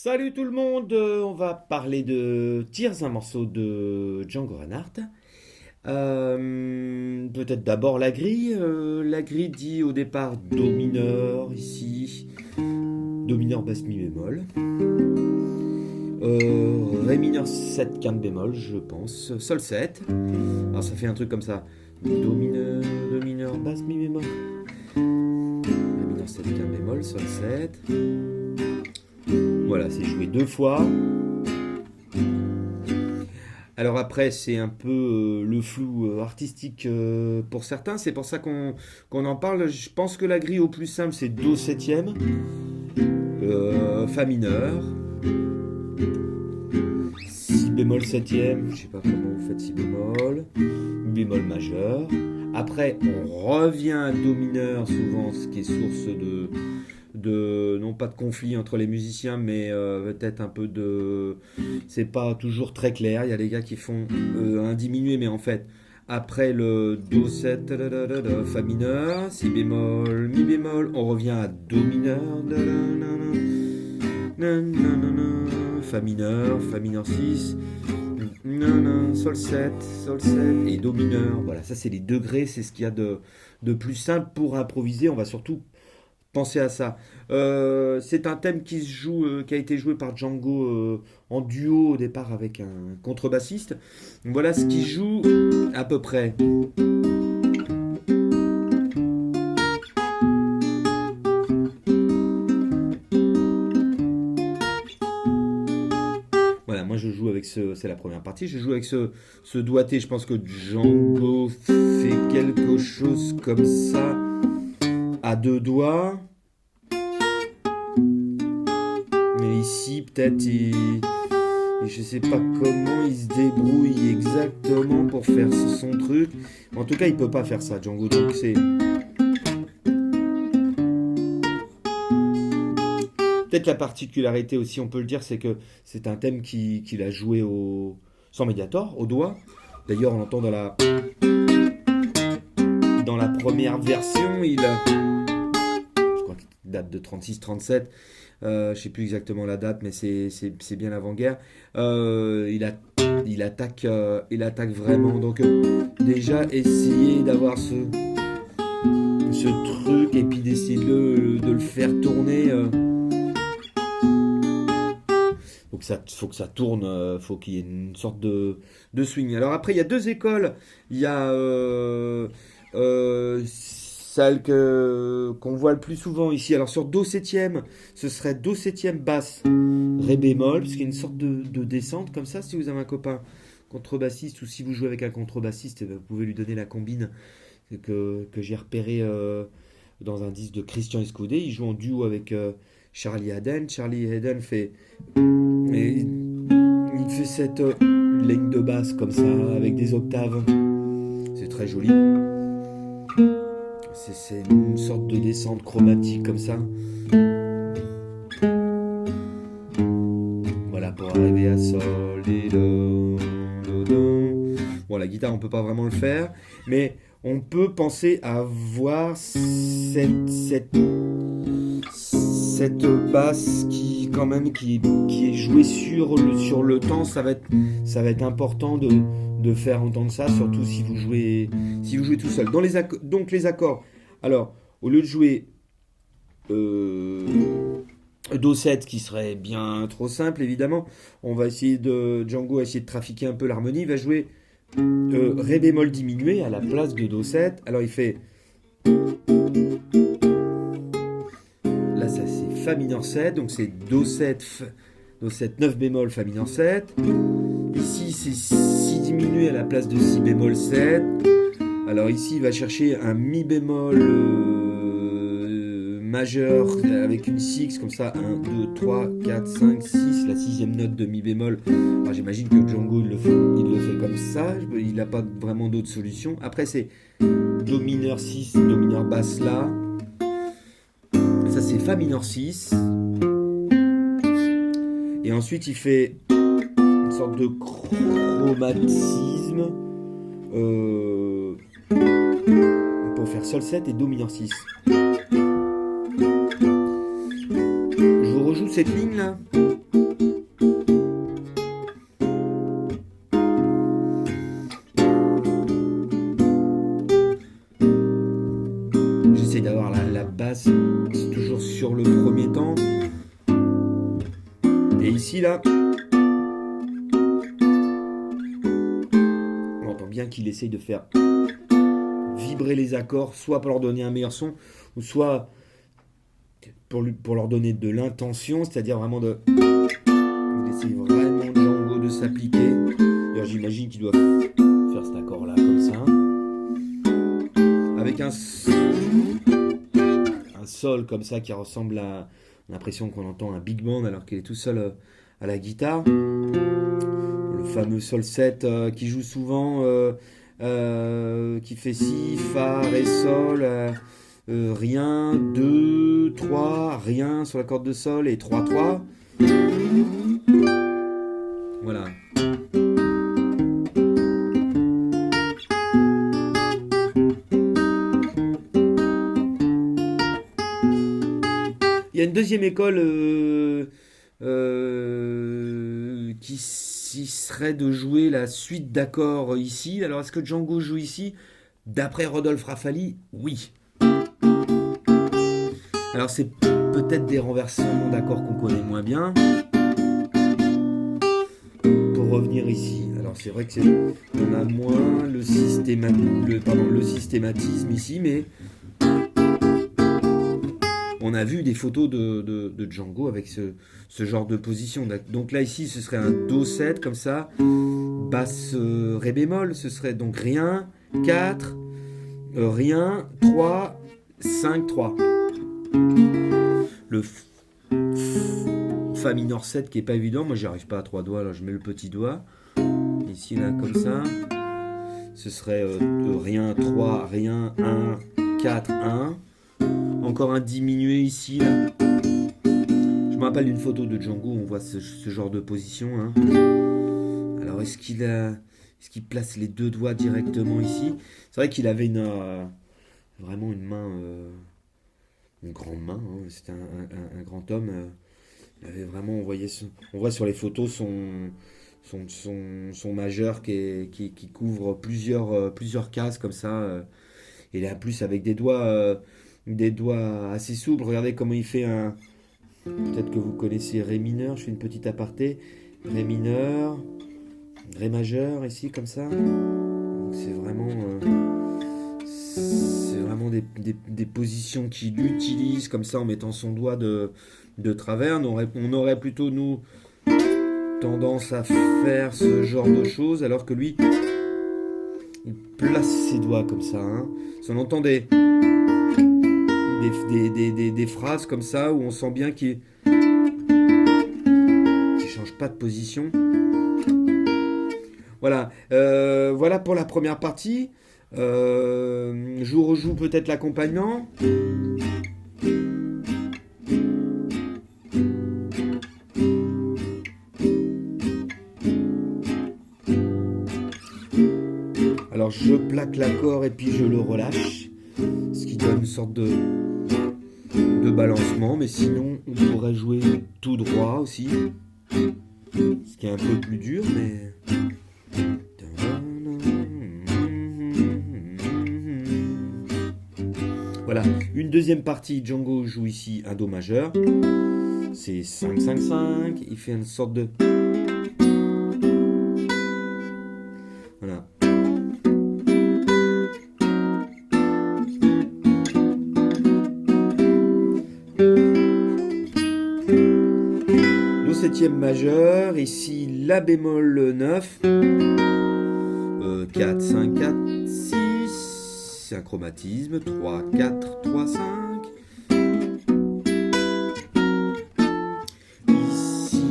Salut tout le monde, on va parler de Tears, un morceau de Django Reinhardt. Peut-être d'abord la grille. La grille dit au départ Do mineur ici, Do mineur basse mi bémol, Ré mineur 7 quinte bémol je pense, Sol 7. Alors ça fait un truc comme ça. Do mineur basse mi bémol, Ré mineur 7 quinte bémol, Sol 7. Voilà, c'est joué deux fois. Alors après, c'est un peu le flou artistique pour certains. C'est pour ça qu'on en parle. Je pense que la grille au plus simple, c'est Do septième, Fa mineur, Si bémol septième, je sais pas comment vous faites Si bémol, Mi bémol majeur. Après, on revient à Do mineur, souvent, ce qui est source non pas de conflit entre les musiciens, mais peut-être un peu de... C'est pas toujours très clair. Il y a des gars qui font un diminué, mais en fait, après le Do 7, Fa mineur, Si bémol, Mi bémol, on revient à Do mineur, Fa mineur 6, Sol 7, Sol 7 et Do mineur. Voilà, ça c'est les degrés, c'est ce qu'il y a de plus simple pour improviser. On va surtout penser à ça. C'est un thème qui se joue, qui a été joué par Django en duo au départ avec un contrebassiste. Voilà ce qu'il joue à peu près. Voilà, moi je joue avec c'est la première partie, je joue avec ce doigté. Je pense que Django fait quelque chose comme ça à deux doigts. Mais ici, peut-être, je sais pas comment il se débrouille exactement pour faire son truc. En tout cas, il peut pas faire ça, Django. Donc c'est peut-être la particularité aussi, on peut le dire, c'est que c'est un thème qu'il a joué sans médiator, au doigt. D'ailleurs, on l'entend dans la première version, je crois qu'il date de 36-37. Je sais plus exactement la date, mais c'est bien l'avant-guerre. Il attaque vraiment. Donc déjà essayer d'avoir ce truc et puis d'essayer de le faire tourner. Faut que ça tourne, faut qu'il y ait une sorte de swing. Alors après, il y a deux écoles. Il y a celle qu'on voit le plus souvent ici. Alors sur Do septième, ce serait Do septième basse, Ré bémol, parce qu'il y a une sorte de descente comme ça. Si vous avez un copain contrebassiste ou si vous jouez avec un contrebassiste, vous pouvez lui donner la combine que j'ai repéré dans un disque de Christian Escudé. Il joue en duo avec Charlie Haden. Charlie Haden il fait cette ligne de basse comme ça avec des octaves. C'est très joli. C'est une sorte de descente chromatique comme ça. Voilà, pour arriver à Sol et Do. Bon, la guitare, on peut pas vraiment le faire, mais on peut penser à voir cette basse qui quand même qui est jouée sur le temps. Ça va être important de faire entendre ça, surtout si vous jouez tout seul. Donc les accords. Alors, au lieu de jouer Do 7, qui serait bien trop simple, évidemment, Django a essayé de trafiquer un peu l'harmonie. Il va jouer Ré bémol diminué à la place de Do 7. Alors il fait... Là, ça c'est Fa mineur 7, donc c'est Do 7, Do 7, 9 bémol, Fa mineur 7. Ici, c'est Si diminué à la place de Si bémol 7. Alors ici, il va chercher un Mi bémol majeur avec une six, comme ça, 1, 2, 3, 4, 5, 6, la sixième note de Mi bémol. Alors j'imagine que Django, il le fait comme ça, il n'a pas vraiment d'autre solution. Après, c'est Do mineur 6, Do mineur basse là. Ça, c'est Fa mineur 6. Et ensuite, il fait une sorte de chromatisme pour faire Sol 7 et Do mineur 6. Je vous rejoue cette ligne là. Là, c'est toujours sur le premier temps. Et ici, là, on entend bien qu'il essaye de faire vibrer les accords, soit pour leur donner un meilleur son, ou soit pour leur donner de l'intention, c'est-à-dire vraiment de... Il essaye vraiment, Django, de s'appliquer. D'ailleurs, j'imagine qu'il doit faire cet accord-là, comme ça. Avec un sol comme ça qui ressemble à l'impression qu'on entend un big band alors qu'il est tout seul à la guitare. Le fameux sol 7 qui joue souvent, qui fait si, fa, ré, sol, rien, 2, 3, rien sur la corde de sol et 3, 3. Voilà. Il y a une deuxième école qui serait de jouer la suite d'accords ici. Alors, est-ce que Django joue ici? D'après Rodolphe Rafali, oui. Alors, c'est peut-être des renversements d'accords qu'on connaît moins bien. Pour revenir ici, alors c'est vrai que on a moins le systématisme ici, mais on a vu des photos de Django avec ce genre de position. Donc là, ici, ce serait un Do 7 comme ça, basse Ré bémol, ce serait donc rien, 4, rien, 3, 5, 3. Le Fa mineur 7 qui est pas évident, moi j'y arrive pas à 3 doigts, là je mets le petit doigt, ici là comme ça, ce serait rien, 3, rien, 1, 4, 1, encore un diminué ici là. Je me rappelle d'une photo de Django où on voit ce genre de position, hein. Alors est-ce qu'il place les deux doigts directement ici? C'est vrai qu'il avait vraiment une main, une grande main, hein. C'était un grand homme. Il avait vraiment, on voit sur les photos son majeur qui couvre plusieurs cases comme ça. Et là, en plus, avec des doigts assez souples. Regardez comment il fait un... Peut-être que vous connaissez Ré mineur. Je fais une petite aparté. Ré mineur, Ré majeur, ici, comme ça. Donc c'est vraiment des positions qu'il utilise comme ça en mettant son doigt de travers. On aurait plutôt, nous, tendance à faire ce genre de choses, alors que lui, il place ses doigts comme ça. Hein. Si on entend des phrases comme ça, où on sent bien qu'il change pas de position. Voilà, voilà pour la première partie. Je vous rejoue peut-être l'accompagnement. Alors je plaque l'accord et puis je le relâche, ce qui donne une sorte de balancement, mais sinon on pourrait jouer tout droit aussi, ce qui est un peu plus dur, mais... Voilà, une deuxième partie, Django joue ici un Do majeur, c'est 5-5-5, il fait une sorte de... Voilà. Do septième majeur, ici La bémol 9, 4, 5, 4, 6, c'est un chromatisme, 3, 4, 3, 5. Ici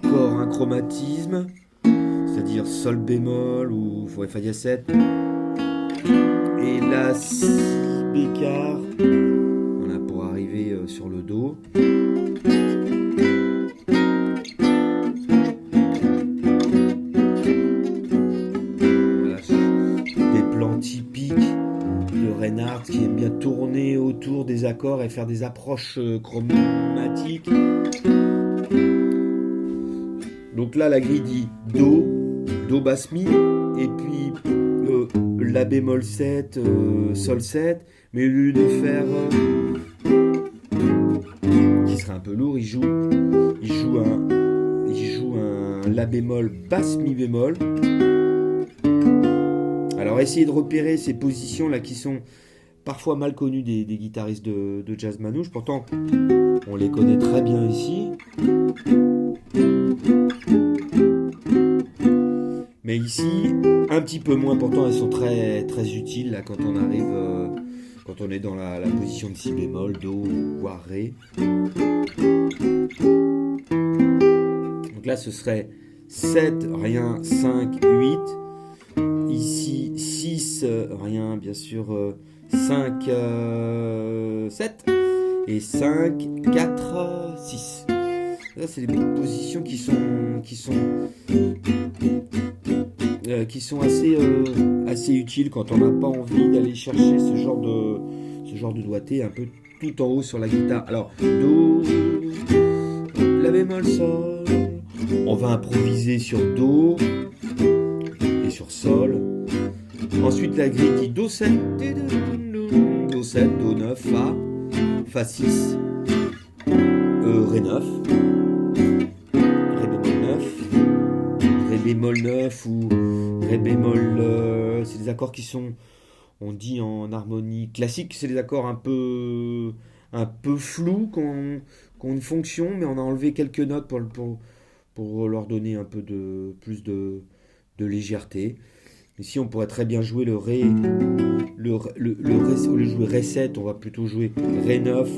encore un chromatisme, c'est-à-dire Sol bémol ou Fa dièse 7. Et la Si bécard, voilà, pour arriver sur le Do. Reinhardt qui aime bien tourner autour des accords et faire des approches chromatiques. Donc là, la grille dit Do, Do basse mi, et puis La bémol 7, Sol 7, mais au lieu de faire qui serait un peu lourd, il joue un La bémol basse mi bémol. Alors essayez de repérer ces positions là qui sont parfois mal connues des guitaristes de jazz manouche, pourtant on les connaît très bien ici. Mais ici, un petit peu moins, pourtant elles sont très, très utiles là, quand on arrive, quand on est dans la position de si bémol, do, voire ré. Donc là ce serait 7, rien, 5, 8. Ici 6, rien, bien sûr, 5, 7. Et 5, 4, 6. Là c'est des positions qui sont assez utiles quand on n'a pas envie d'aller chercher ce genre de doigté un peu tout en haut sur la guitare. Alors, Do, La bémol, Sol. On va improviser sur Do et sur Sol. Ensuite, la grille dit Do 7, Do 7, Do 9, Fa, Fa 6, Ré 9, Ré bémol 9, Ré bémol 9 ou Ré bémol, c'est des accords qui sont, on dit en harmonie classique, c'est des accords un peu flous, qui ont une fonction, mais on a enlevé quelques notes pour leur donner un peu plus de légèreté. Ici, on pourrait très bien jouer le Ré, le Ré, au lieu de jouer Ré 7, on va plutôt jouer Ré 9,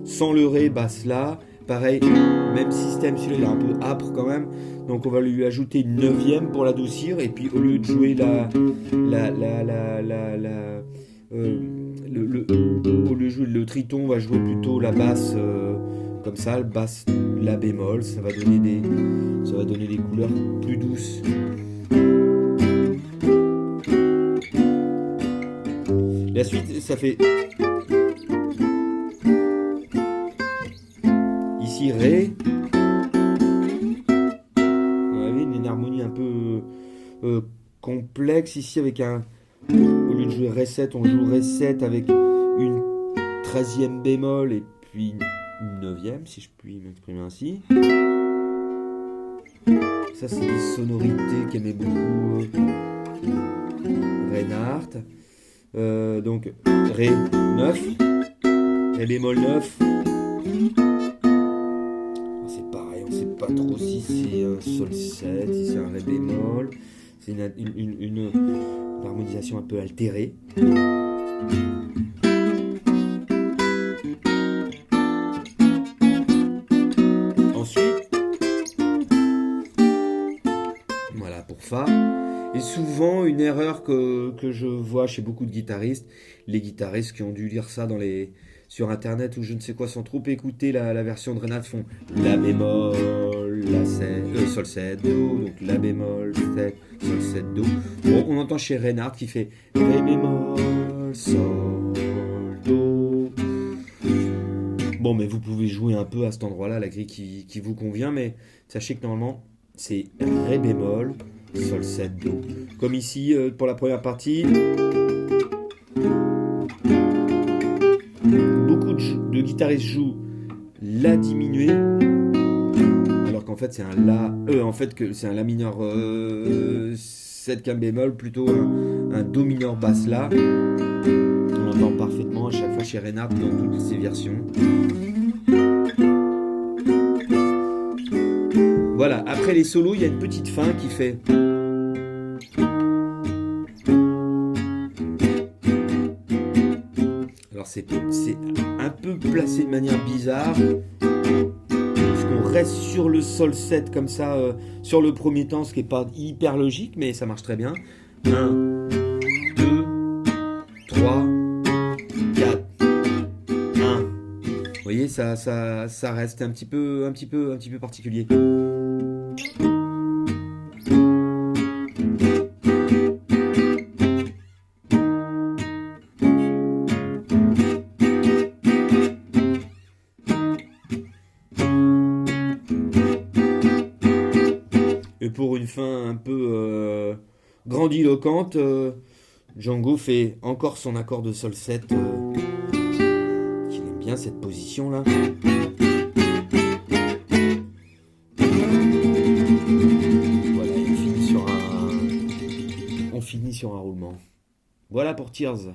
sans le Ré, basse là. Pareil, même système, celui-là il est un peu âpre quand même, donc on va lui ajouter une neuvième pour l'adoucir, et puis au lieu de jouer au lieu de jouer le triton, on va jouer plutôt la basse, comme ça, le basse La bémol, ça va donner des couleurs plus douces. La suite, ça fait ici Ré. On avait une harmonie un peu complexe ici avec au lieu de jouer Ré 7, on joue Ré 7 avec une 13e bémol et puis une 9e, si je puis m'exprimer ainsi. Ça, c'est des sonorités qu'aimait beaucoup Reinhardt. Donc Ré 9, Ré bémol 9. C'est pareil, on ne sait pas trop si c'est un Sol 7, si c'est un Ré bémol. C'est une harmonisation un peu altérée. Ensuite, voilà pour Fa. Et souvent, une erreur que je vois chez beaucoup de guitaristes, les guitaristes qui ont dû lire ça sur internet ou je ne sais quoi, sans trop écouter la version de Reinhardt, font La bémol, la 7, Sol 7, Do, donc La bémol, 7, Sol 7, Do. Bon, on entend chez Reinhardt qui fait Ré bémol, Sol, Do. Bon, mais vous pouvez jouer un peu à cet endroit-là, la grille qui vous convient, mais sachez que normalement, c'est Ré bémol, Sol 7, Do. Comme ici, pour la première partie, beaucoup de guitaristes jouent La diminué, alors qu'en fait c'est un La, c'est un La mineur 7 quinte bémol, plutôt un Do mineur basse La. On entend parfaitement à chaque fois chez Reinhardt dans toutes ses versions. Voilà, après les solos, il y a une petite fin qui fait. Alors c'est un peu placé de manière bizarre, puisqu'on reste sur le Sol 7 comme ça, sur le premier temps, ce qui n'est pas hyper logique, mais ça marche très bien. 1, 2, 3, 4, 1. Vous voyez, ça reste un petit peu particulier. Et pour une fin un peu grandiloquente, Django fait encore son accord de sol 7. Il aime bien cette position là. Voilà, on finit sur un roulement. Voilà pour Tears.